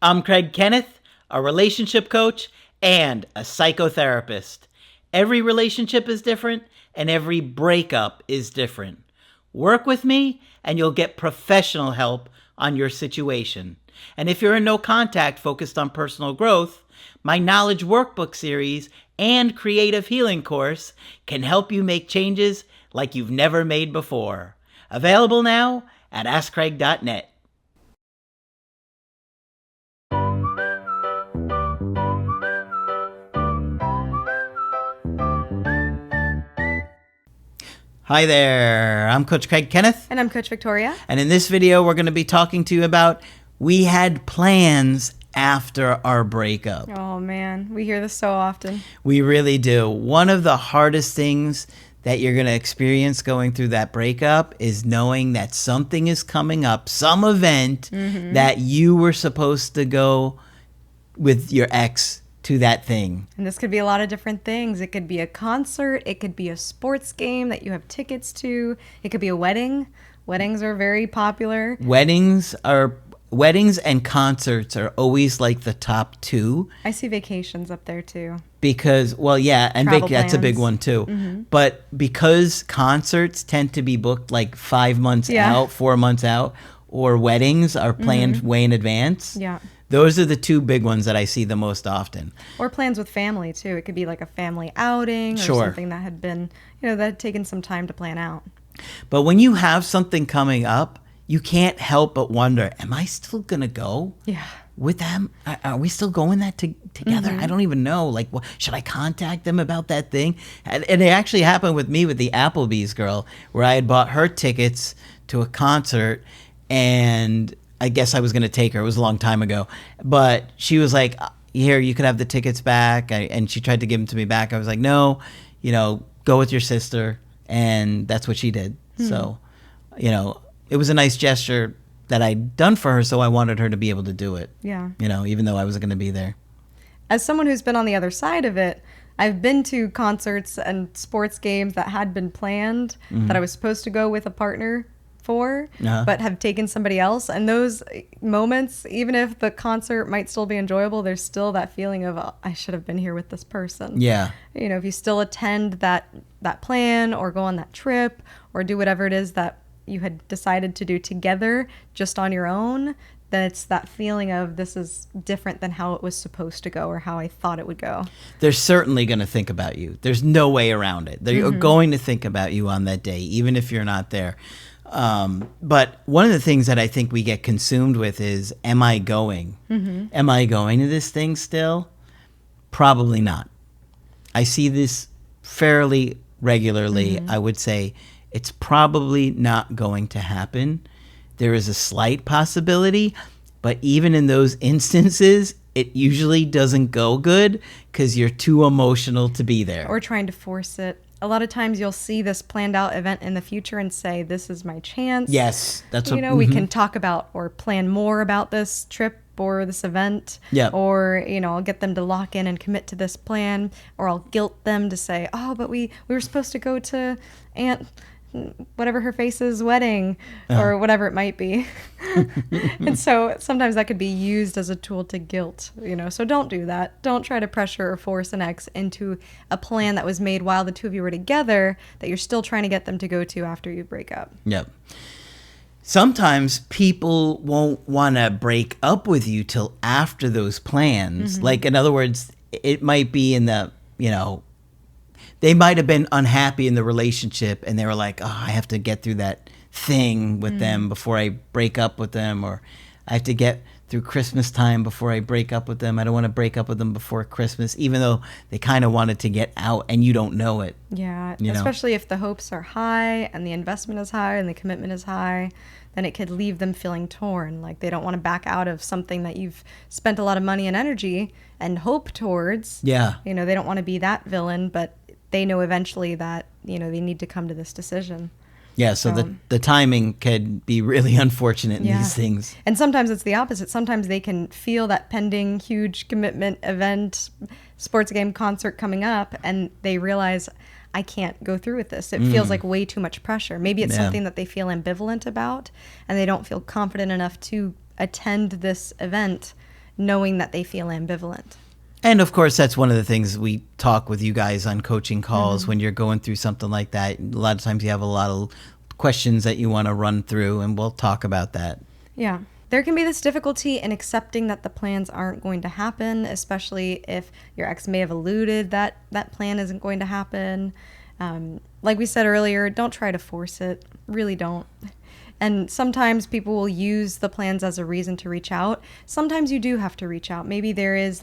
I'm Craig Kenneth, a relationship coach and a psychotherapist. Every relationship is different and every breakup is different. Work with me and you'll get professional help on your situation. And if you're in no contact focused on personal growth, my Knowledge Workbook series and Creative Healing course can help you make changes like you've never made before. Available now at AskCraig.net. Hi there, I'm Coach Craig Kenneth. And I'm Coach Victoria. And in this video, we're going to be talking to you about we had plans after our breakup. Oh man, we hear this so often. We really do. One of the hardest things that you're going to experience going through that breakup is knowing that something is coming up, some event that you were supposed to go with your ex to that thing. And this could be a lot of different things. It could be a concert. It could be a sports game that you have tickets to. It could be a wedding. Weddings are very popular. Weddings and concerts are always like the top two. I see vacations up there too. Because, well, yeah, and that's a big one too. But because concerts tend to be booked like 5 months out, 4 months out, or weddings are planned way in advance. Yeah. Those are the two big ones that I see the most often. Or plans with family too. It could be like a family outing or something that had been, that had taken some time to plan out. But when you have something coming up, you can't help but wonder, am I still going to go with them? Are we still going together? I don't even know. Like, should I contact them about that thing? And it actually happened with me with the Applebee's girl, where I had bought her tickets to a concert, and I guess I was going to take her. It was a long time ago. But she was like, here, you could have the tickets back. And she tried to give them to me back. I was like, no, go with your sister. And that's what she did. So, it was a nice gesture that I'd done for her, so I wanted her to be able to do it. Yeah. Even though I wasn't going to be there. As someone who's been on the other side of it, I've been to concerts and sports games that had been planned, that I was supposed to go with a partner for, but have taken somebody else. And those moments, even if the concert might still be enjoyable, there's still that feeling of, oh, I should have been here with this person. Yeah. If you still attend that plan or go on that trip or do whatever it is that you had decided to do together just on your own, then it's that feeling of this is different than how it was supposed to go or how I thought it would go. They're certainly going to think about you. There's no way around it. They're going to think about you on that day, even if you're not there. But one of the things that I think we get consumed with is, am I going? Am I going to this thing still? Probably not. I see this fairly regularly. I would say it's probably not going to happen. There is a slight possibility, but even in those instances, it usually doesn't go good because you're too emotional to be there. Or trying to force it. A lot of times you'll see this planned out event in the future and say, this is my chance. Yes. That's what we can talk about or plan more about this trip or this event. Yeah. Or, I'll get them to lock in and commit to this plan, or I'll guilt them to say, oh, but we were supposed to go to Aunt whatever her face's wedding or whatever it might be. And so sometimes that could be used as a tool to guilt, so don't do that. Don't try to pressure or force an ex into a plan that was made while the two of you were together that you're still trying to get them to go to after you break up. Yep. Sometimes people won't want to break up with you till after those plans. Like, in other words, it might be in the, they might have been unhappy in the relationship and they were like, oh, I have to get through that thing with them before I break up with them, or I have to get through Christmas time before I break up with them. I don't want to break up with them before Christmas, even though they kind of wanted to get out and you don't know it. Yeah, especially if the hopes are high and the investment is high and the commitment is high, then it could leave them feeling torn. Like they don't want to back out of something that you've spent a lot of money and energy and hope towards. Yeah. They don't want to be that villain, but they know eventually that, they need to come to this decision. Yeah, so the timing could be really unfortunate in these things. And sometimes it's the opposite. Sometimes they can feel that pending huge commitment event, sports game, concert coming up, and they realize, I can't go through with this. It feels like way too much pressure. Maybe it's something that they feel ambivalent about, and they don't feel confident enough to attend this event knowing that they feel ambivalent. And of course, that's one of the things we talk with you guys on coaching calls when you're going through something like that. A lot of times you have a lot of questions that you want to run through, and we'll talk about that. Yeah. There can be this difficulty in accepting that the plans aren't going to happen, especially if your ex may have alluded that that plan isn't going to happen. Like we said earlier, don't try to force it. Really don't. And sometimes people will use the plans as a reason to reach out. Sometimes you do have to reach out. Maybe there is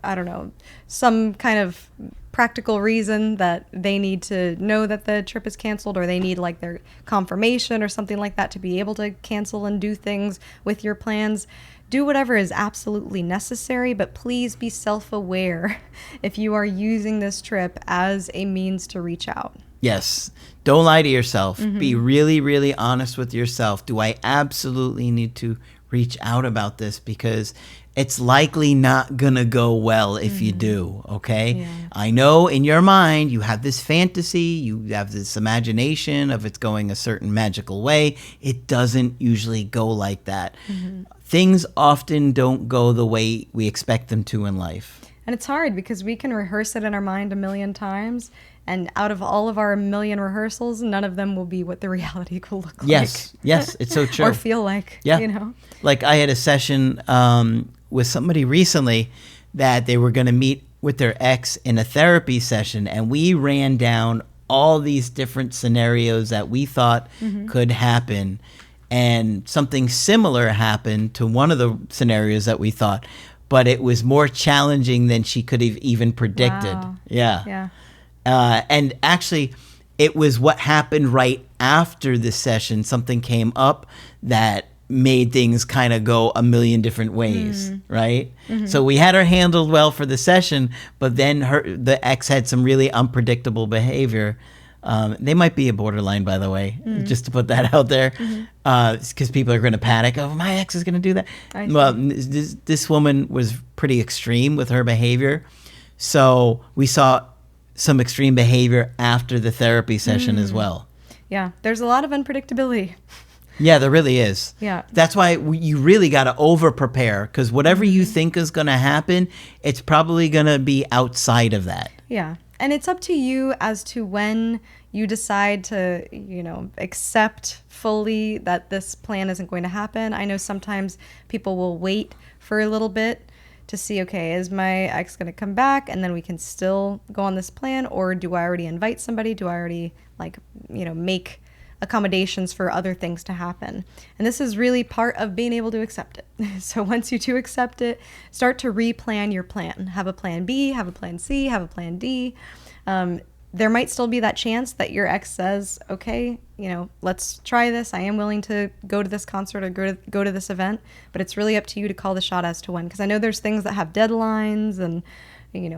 I don't know, some kind of practical reason that they need to know that the trip is canceled, or they need their confirmation or something like that to be able to cancel and do things with your plans. Do whatever is absolutely necessary, but please be self-aware if you are using this trip as a means to reach out. Yes. Don't lie to yourself. Be really, really honest with yourself. Do I absolutely need to reach out about this? Because it's likely not going to go well if you do, okay? Yeah. I know in your mind you have this fantasy, you have this imagination of it's going a certain magical way. It doesn't usually go like that. Things often don't go the way we expect them to in life. And it's hard because we can rehearse it in our mind a million times, and out of all of our million rehearsals, none of them will be what the reality will look like. Yes, it's so true. Or feel like, you know? Like I had a session with somebody recently that they were going to meet with their ex in a therapy session, and we ran down all these different scenarios that we thought could happen, and something similar happened to one of the scenarios that we thought, but it was more challenging than she could have even predicted. Wow. Yeah. And actually, it was what happened right after the session. Something came up that made things kind of go a million different ways, right? So we had her handled well for the session, but then the ex had some really unpredictable behavior. They might be a borderline, by the way, just to put that out there, because people are going to panic. Oh, my ex is going to do that. Well, this woman was pretty extreme with her behavior. So we saw some extreme behavior after the therapy session as well. Yeah, there's a lot of unpredictability. Yeah, there really is. Yeah. That's why you really got to over-prepare, because whatever you think is going to happen, it's probably going to be outside of that. Yeah. And it's up to you as to when you decide to, accept fully that this plan isn't going to happen. I know sometimes people will wait for a little bit to see, okay, is my ex going to come back and then we can still go on this plan? Or do I already invite somebody? Do I already make accommodations for other things to happen? And this is really part of being able to accept it. So once you do accept it, start to replan your plan. Have a plan B, have a plan C, have a plan D. There might still be that chance that your ex says, okay, let's try this. I am willing to go to this concert or go to this event, but it's really up to you to call the shot as to when. Because I know there's things that have deadlines and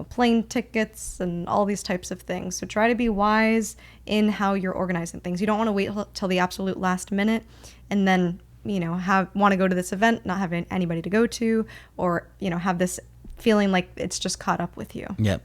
plane tickets and all these types of things. So try to be wise in how you're organizing things. You don't want to wait till the absolute last minute and then, want to go to this event, not have anybody to go to, or, have this feeling like it's just caught up with you. Yep.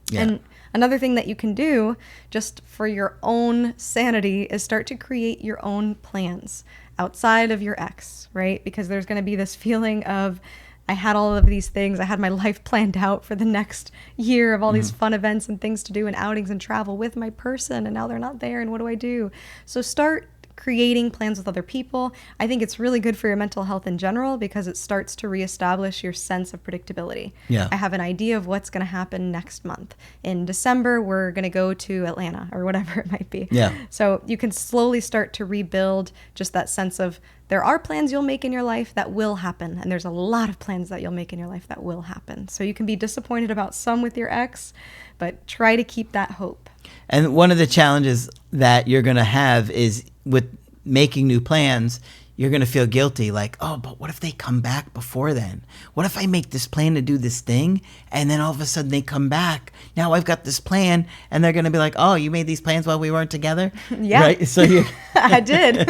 Yeah. And another thing that you can do just for your own sanity is start to create your own plans outside of your ex, right? Because there's going to be this feeling of, I had all of these things. I had my life planned out for the next year of all these fun events and things to do and outings and travel with my person. And now they're not there. And what do I do? So start creating plans with other people. I think it's really good for your mental health in general because it starts to reestablish your sense of predictability. Yeah. I have an idea of what's going to happen next month. In December, we're going to go to Atlanta or whatever it might be. Yeah. So you can slowly start to rebuild just that sense of there are plans you'll make in your life that will happen. And there's a lot of plans that you'll make in your life that will happen. So you can be disappointed about some with your ex, but try to keep that hope. And one of the challenges that you're going to have is with making new plans, you're going to feel guilty. Like, oh, but what if they come back before then? What if I make this plan to do this thing and then all of a sudden they come back? Now I've got this plan and they're going to be like, oh, you made these plans while we weren't together? Yeah. Right? So I did.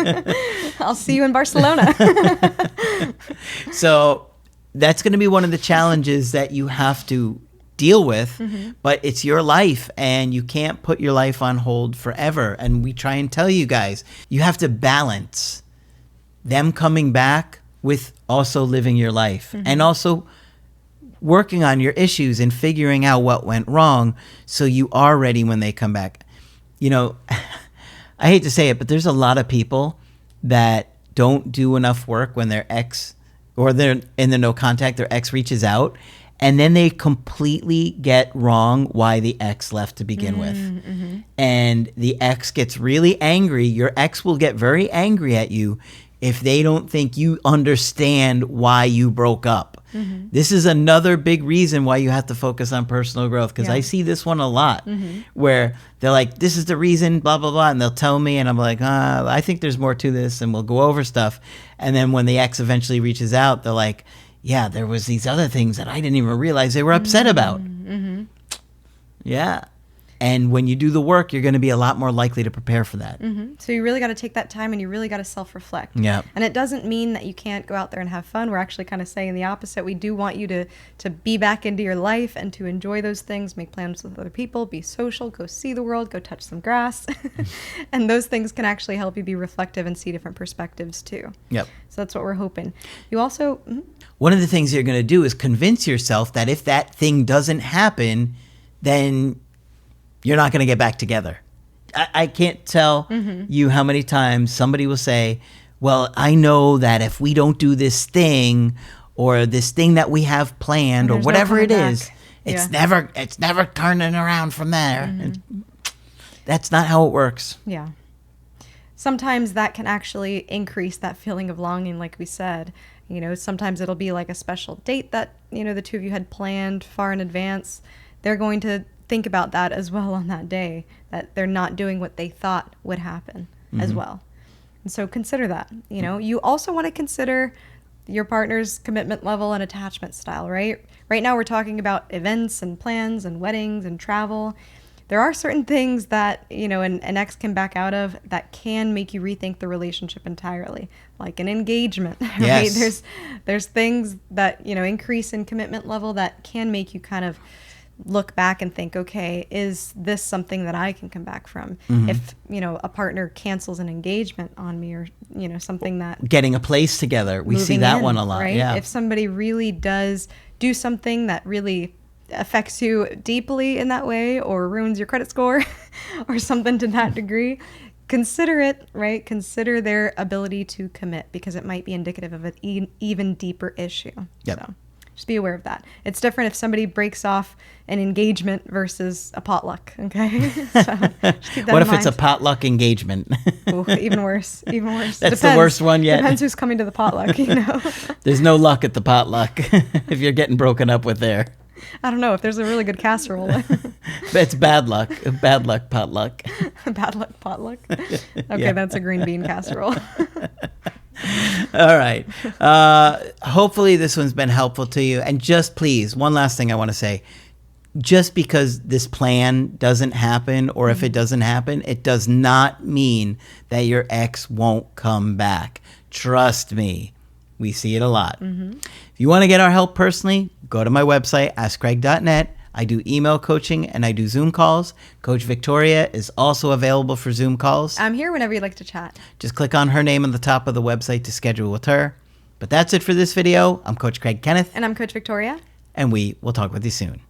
I'll see you in Barcelona. So that's going to be one of the challenges that you have to deal with, but it's your life and you can't put your life on hold forever. And we try and tell you guys, you have to balance them coming back with also living your life and also working on your issues and figuring out what went wrong so you are ready when they come back. You know, I hate to say it, but there's a lot of people that don't do enough work when their ex or they're in the no contact, their ex reaches out, and then they completely get wrong why the ex left to begin with. And the ex gets really angry. Your ex will get very angry at you if they don't think you understand why you broke up. This is another big reason why you have to focus on personal growth, because I see this one a lot where they're like, this is the reason, blah, blah, blah, and they'll tell me, and I'm like, I think there's more to this, and we'll go over stuff. And then when the ex eventually reaches out, they're like, yeah, there was these other things that I didn't even realize they were upset about. Yeah. And when you do the work, you're going to be a lot more likely to prepare for that. So you really got to take that time and you really got to self-reflect. Yeah. And it doesn't mean that you can't go out there and have fun. We're actually kind of saying the opposite. We do want you to be back into your life and to enjoy those things, make plans with other people, be social, go see the world, go touch some grass. And those things can actually help you be reflective and see different perspectives too. Yep. So that's what we're hoping. You also... One of the things you're going to do is convince yourself that if that thing doesn't happen, then you're not going to get back together. I can't tell you how many times somebody will say, well, I know that if we don't do this thing or this thing that we have planned or whatever it is, it's never turning around from there. And that's not how it works. Yeah. Sometimes that can actually increase that feeling of longing, like we said. You know, sometimes it'll be like a special date that, you know, the two of you had planned far in advance. They're going to think about that as well on that day, that they're not doing what they thought would happen as well. And so consider that. You know, you also want to consider your partner's commitment level and attachment style, right? Right now we're talking about events and plans and weddings and travel. There are certain things that, you know, an ex can back out of that can make you rethink the relationship entirely, like an engagement, right? Yes. There's things that, you know, increase in commitment level that can make you kind of look back and think, okay, is this something that I can come back from? If, you know, a partner cancels an engagement on me or, you know, something that... Getting a place together. We see that one a lot, right? yeah. If somebody really does do something that really affects you deeply in that way or ruins your credit score or something to that degree, consider it, right? Consider their ability to commit, because it might be indicative of an even deeper issue. Yep. So just be aware of that. It's different if somebody breaks off an engagement versus a potluck, okay? So just keep that What in if it's a mind. potluck engagement? Ooh, even worse, even worse. That's the worst one yet. Depends who's coming to the potluck, you know? There's no luck at the potluck if you're getting broken up with there. I don't know if there's a really good casserole. It's bad luck. Bad luck potluck. Bad luck potluck. Okay, that's a green bean casserole. All right. Hopefully this one's been helpful to you. And just please, one last thing I want to say. Just because this plan doesn't happen, or if it doesn't happen, it does not mean that your ex won't come back. Trust me. We see it a lot. If you want to get our help personally, go to my website, askcraig.net. I do email coaching and I do Zoom calls. Coach Victoria is also available for Zoom calls. I'm here whenever you'd like to chat. Just click on her name on the top of the website to schedule with her. But that's it for this video. I'm Coach Craig Kenneth. And I'm Coach Victoria. And we will talk with you soon.